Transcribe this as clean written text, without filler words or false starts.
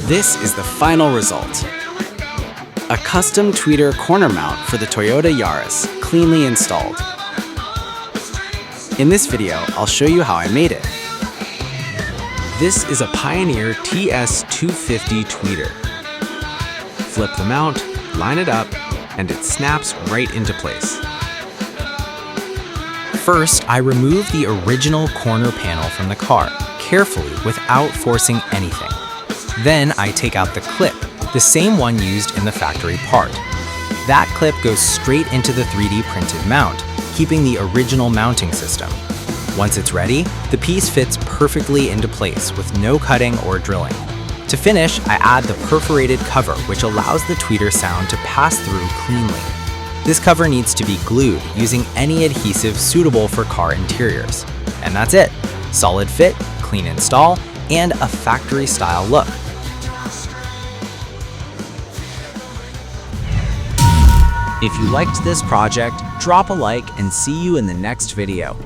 This is the final result. A custom tweeter corner mount for the Toyota Yaris, cleanly installed. In this video, I'll show you how I made it. This is a Pioneer TS-250 tweeter. Flip the mount, line it up, and it snaps right into place. First, I remove the original corner panel from the car, carefully without forcing anything. Then I take out the clip, the same one used in the factory part. That clip goes straight into the 3D printed mount, keeping the original mounting system. Once it's ready, the piece fits perfectly into place with no cutting or drilling. To finish, I add the perforated cover, which allows the tweeter sound to pass through cleanly. This cover needs to be glued using any adhesive suitable for car interiors. And that's it. Solid fit, clean install, and a factory-style look. If you liked this project, drop a like and see you in the next video.